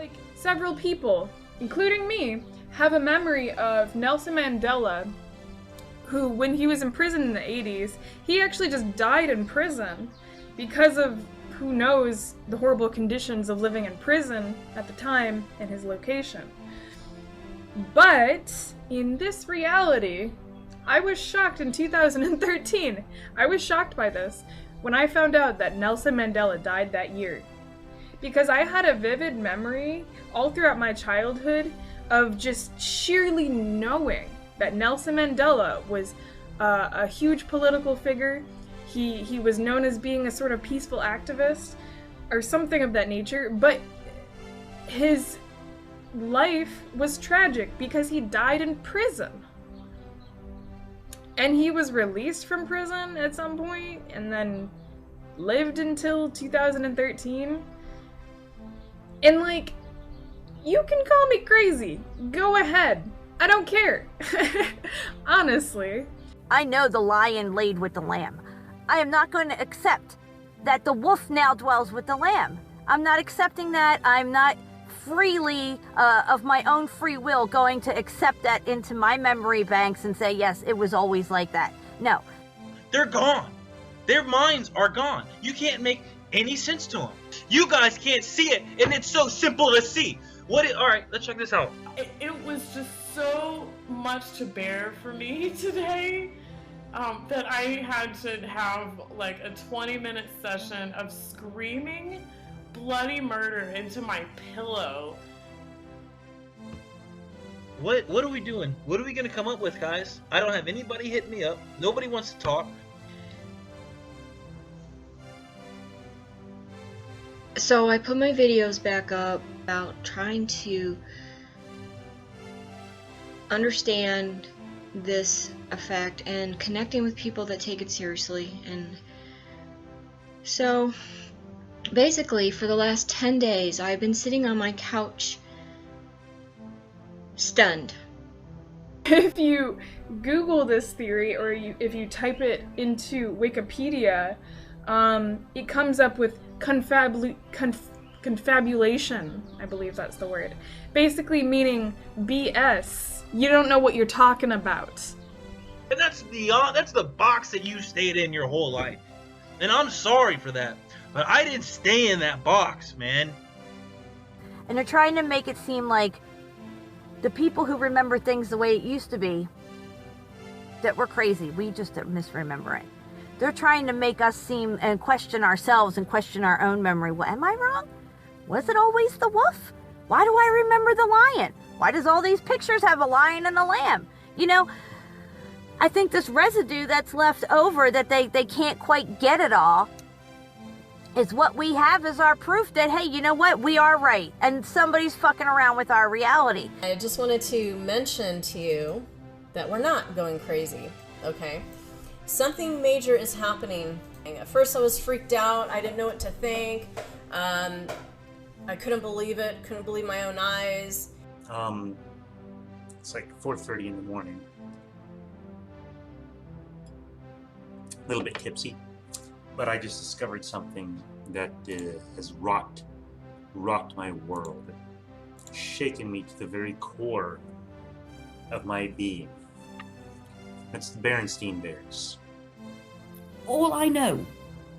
Like, several people, including me, have a memory of Nelson Mandela, who, when he was in prison in the 80s, he actually just died in prison because of, who knows, the horrible conditions of living in prison at the time and his location. But in this reality, I was shocked in 2013. I was shocked by this when I found out that Nelson Mandela died that year. Because I had a vivid memory all throughout my childhood of just sheerly knowing that Nelson Mandela was a huge political figure. He was known as being a sort of peaceful activist or something of that nature, but his life was tragic because he died in prison. And he was released from prison at some point and then lived until 2013. And like, you can call me crazy. Go ahead. I don't care. Honestly. I know the lion laid with the lamb. I am not going to accept that the wolf now dwells with the lamb. I'm not accepting that. I'm not freely, of my own free will, going to accept that into my memory banks and say, yes, it was always like that. No. They're gone. Their minds are gone. You can't make any sense to them. You guys can't see it, and it's so simple to see. Alright, let's check this out. It was just so much to bear for me today that I had to have like a 20-minute session of screaming bloody murder into my pillow. What are we doing? What are we gonna come up with, guys? I don't have anybody hit me up. Nobody wants to talk. So I put my videos back up about trying to understand this effect and connecting with people that take it seriously. And so basically for the last 10 days I've been sitting on my couch stunned. If you Google this theory, or if you type it into Wikipedia, it comes up with confabulation, I believe that's the word. Basically meaning BS. You don't know what you're talking about. And that's the box that you stayed in your whole life. And I'm sorry for that. But I didn't stay in that box, man. And they're trying to make it seem like the people who remember things the way it used to be, that we're crazy. We just are misremembering. They're trying to make us seem and question ourselves and question our own memory. Well, am I wrong? Was it always the wolf? Why do I remember the lion? Why does all these pictures have a lion and a lamb? You know, I think this residue that's left over that they can't quite get it all is what we have as our proof that, hey, you know what? We are right. And somebody's fucking around with our reality. I just wanted to mention to you that we're not going crazy, okay? Something major is happening. At first I was freaked out. I didn't know what to think. I couldn't believe it. Couldn't believe my own eyes. It's like 4:30 in the morning. A little bit tipsy. But I just discovered something that has rocked my world. Shaken me to the very core of my being. It's the Berenstain Bears. All I know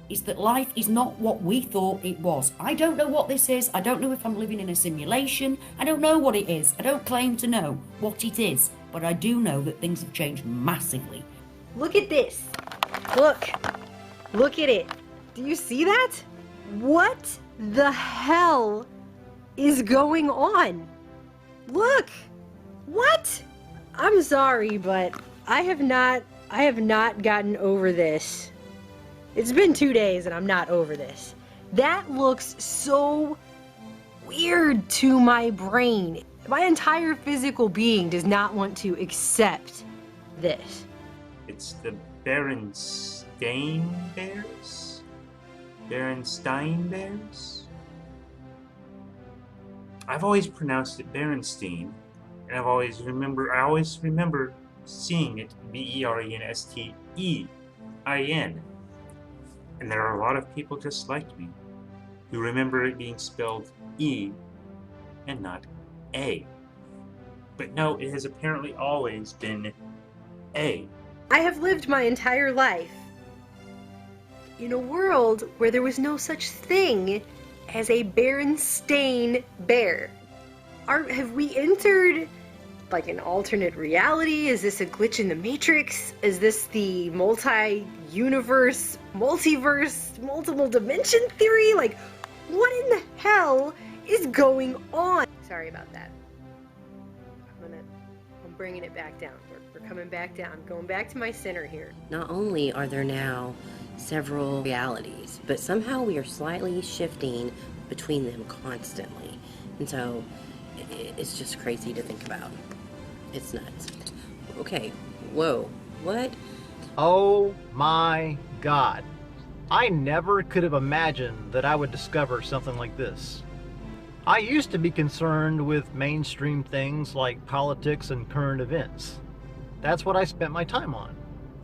is that life is not what we thought it was. I don't know what this is. I don't know if I'm living in a simulation. I don't know what it is. I don't claim to know what it is. But I do know that things have changed massively. Look at this. Look. Look at it. Do you see that? What the hell is going on? Look. What? I'm sorry, but I have not gotten over this. It's been 2 days and I'm not over this. That looks so weird to my brain. My entire physical being does not want to accept this. It's the Berenstain Bears? Berenstain Bears? I've always pronounced it Berenstain, and I always remember seeing it Berenstein. And there are a lot of people just like me who remember it being spelled and not A. But no, it has apparently always been A. I have lived my entire life in a world where there was no such thing as a Berenstain Bear. Have we entered like an alternate reality? Is this a glitch in the Matrix? Is this the multi-universe, multiverse, multiple dimension theory? Like, what in the hell is going on? Sorry about that. I'm bringing it back down. We're coming back down. Going back to my center here. Not only are there now several realities, but somehow we are slightly shifting between them constantly. And so it's just crazy to think about. It's nuts. Okay, whoa, what? Oh my God. I never could have imagined that I would discover something like this. I used to be concerned with mainstream things like politics and current events. That's what I spent my time on.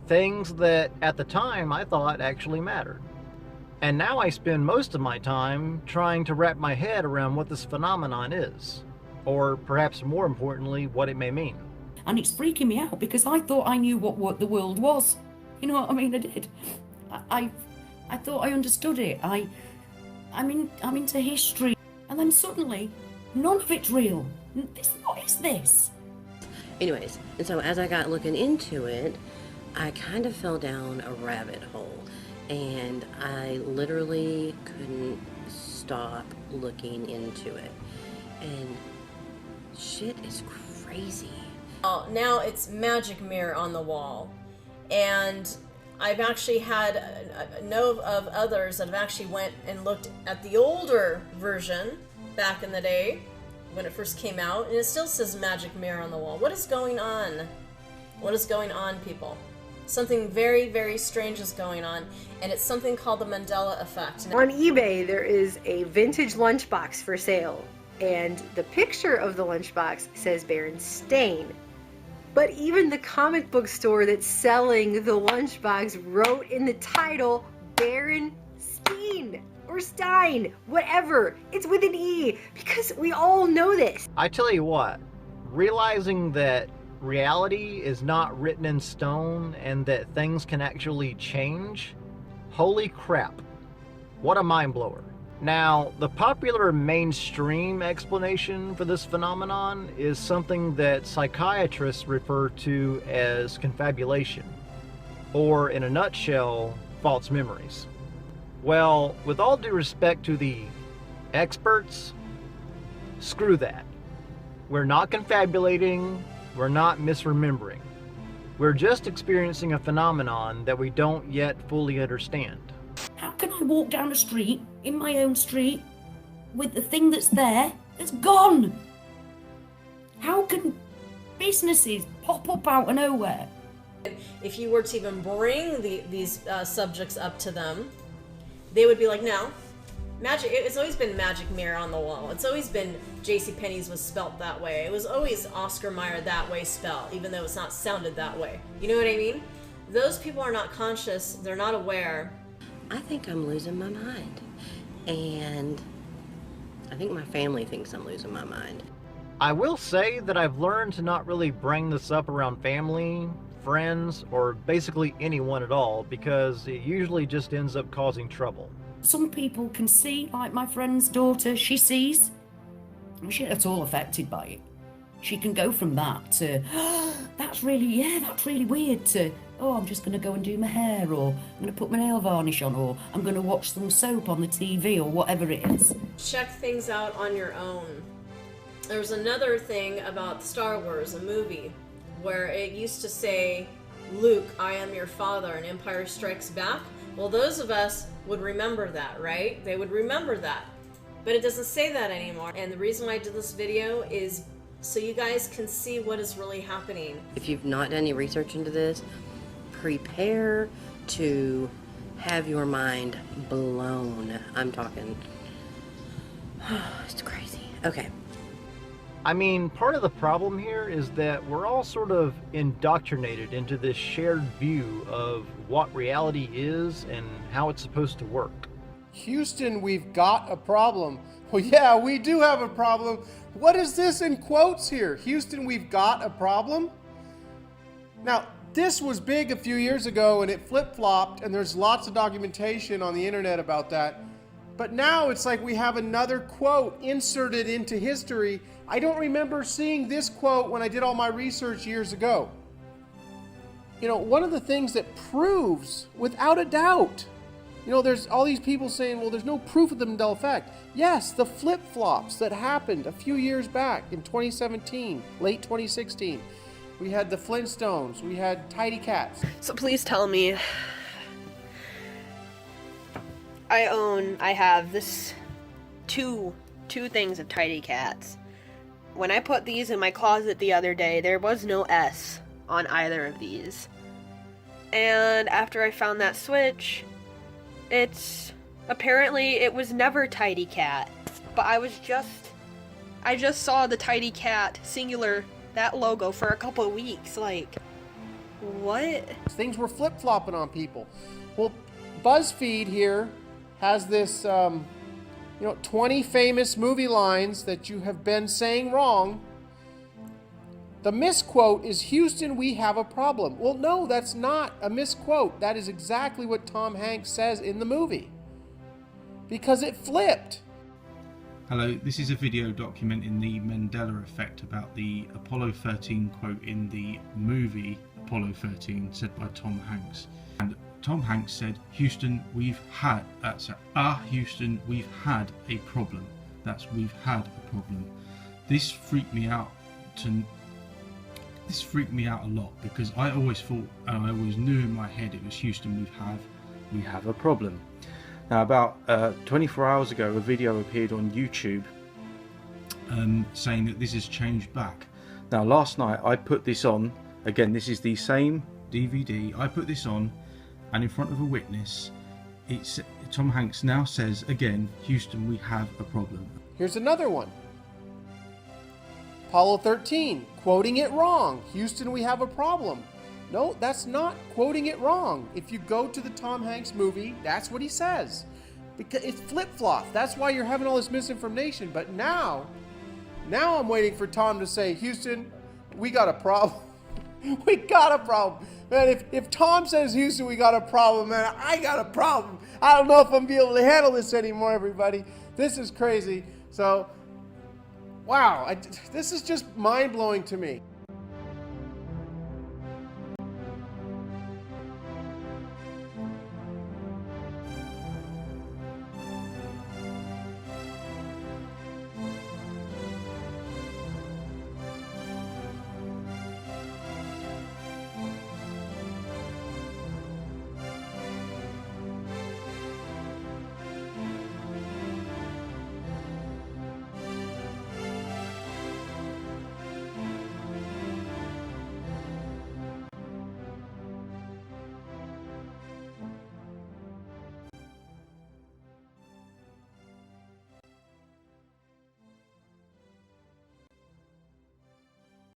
Things that at the time I thought actually mattered. And now I spend most of my time trying to wrap my head around what this phenomenon is. Or perhaps more importantly, what it may mean. And it's freaking me out because I thought I knew what the world was. You know what I mean? I did. I thought I understood it. I'm into history. And then suddenly, none of it's real. What is this? Anyways, and so as I got looking into it, I kind of fell down a rabbit hole. And I literally couldn't stop looking into it. And shit is crazy. Now it's magic mirror on the wall. And I've actually had know of others that have actually went and looked at the older version back in the day when it first came out, and it still says magic mirror on the wall. What is going on? What is going on, people? Something very, very strange is going on, and it's something called the Mandela Effect. On eBay, there is a vintage lunchbox for sale, and the picture of the lunchbox says Berenstain. But even the comic book store that's selling the lunchbox wrote in the title Berenstain or Stein, whatever. It's with an E, because we all know this. I tell you what, realizing that reality is not written in stone and that things can actually change, holy crap, what a mind blower. Now, the popular mainstream explanation for this phenomenon is something that psychiatrists refer to as confabulation, or in a nutshell, false memories. Well, with all due respect to the experts, screw that. We're not confabulating, we're not misremembering. We're just experiencing a phenomenon that we don't yet fully understand. How can I walk down the street, in my own street, with the thing that's there, that's gone? How can businesses pop up out of nowhere? If you were to even bring these subjects up to them, they would be like, no, magic, it's always been magic mirror on the wall. It's always been JCPenney's was spelt that way. It was always Oscar Mayer that way spelled, even though it's not sounded that way. You know what I mean? Those people are not conscious, they're not aware. I think I'm losing my mind. And I think my family thinks I'm losing my mind. I will say that I've learned to not really bring this up around family, friends, or basically anyone at all, because it usually just ends up causing trouble. Some people can see, like my friend's daughter, she sees. She's not at all affected by it. She can go from that to, oh, that's really weird, to, oh, I'm just going to go and do my hair, or I'm going to put my nail varnish on, or I'm going to watch some soap on the TV, or whatever it is. Check things out on your own. There's another thing about Star Wars, a movie, where it used to say, Luke, I am your father, and Empire Strikes Back. Well, those of us would remember that, right? They would remember that. But it doesn't say that anymore. And the reason why I did this video is so you guys can see what is really happening. If you've not done any research into this, prepare to have your mind blown. I'm talking, it's crazy. Okay. I mean, part of the problem here is that we're all sort of indoctrinated into this shared view of what reality is and how it's supposed to work. Houston, we've got a problem. Well, yeah, we do have a problem. What is this in quotes here? Houston, we've got a problem? Now, this was big a few years ago and it flip-flopped, and there's lots of documentation on the internet about that. But now it's like we have another quote inserted into history. I don't remember seeing this quote when I did all my research years ago. You know, one of the things that proves, without a doubt, you know, there's all these people saying, well, there's no proof of the Mandela effect. Yes, the flip-flops that happened a few years back in 2017, late 2016. We had the Flintstones, we had Tidy Cats. So please tell me, I have this two things of Tidy Cats. When I put these in my closet the other day, there was no S on either of these. And after I found that switch, apparently it was never Tidy Cat. But I just saw the Tidy Cat singular, that logo, for a couple of weeks. Like, what? Things were flip-flopping on people. Well, BuzzFeed here has this, 20 famous movie lines that you have been saying wrong. The misquote is, Houston, we have a problem. Well, no, that's not a misquote. That is exactly what Tom Hanks says in the movie. Because it flipped. Hello, this is a video documenting the Mandela effect about the Apollo 13 quote in the movie Apollo 13 said by Tom Hanks. And Tom Hanks said, Houston, we've had a problem. That's we've had a problem. This freaked me out a lot, because I always thought, and I always knew in my head, it was Houston, we have a problem. Now, about 24 hours ago, a video appeared on YouTube saying that this has changed back. Now, last night I put this on. Again, this is the same DVD. I put this on, and in front of a witness, Tom Hanks now says again, Houston, we have a problem. Here's another one. Apollo 13, quoting it wrong. Houston, we have a problem. No, that's not quoting it wrong. If you go to the Tom Hanks movie, that's what he says. Because it's flip-flop. That's why you're having all this misinformation. But now I'm waiting for Tom to say, Houston, we got a problem. We got a problem. Man, if Tom says, Houston, we got a problem, man, I got a problem. I don't know if I'm going to be able to handle this anymore, everybody. This is crazy. So, wow, this is just mind-blowing to me.